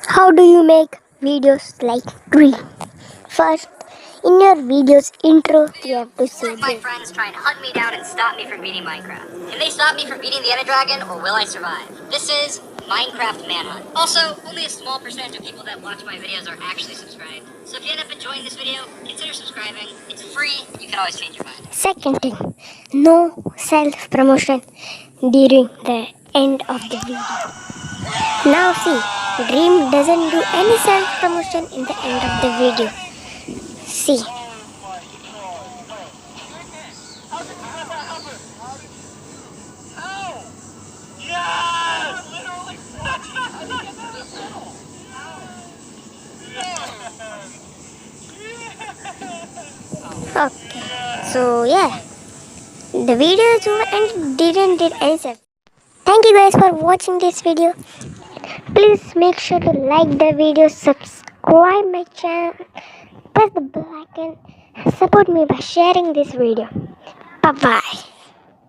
How do you make videos like Dream? First, in your video's intro, you have to say My friends trying to hunt me down and stop me from beating Minecraft. Can they stop me from beating the Ender Dragon, or will I survive? This is Minecraft Manhunt. Also, only a small percentage of people that watch my videos are actually subscribed. So if you end up enjoying this video, consider subscribing. It's free. You can always change your mind. Second thing, no self-promotion during the end of the video. Now see, Dream doesn't do any self-promotion in the end of the video. See. Okay, so yeah, the video is over and didn't did any self. Thank you guys for watching this video. Please make sure to like the video, subscribe my channel, press the bell icon, support me by sharing this video. Bye bye.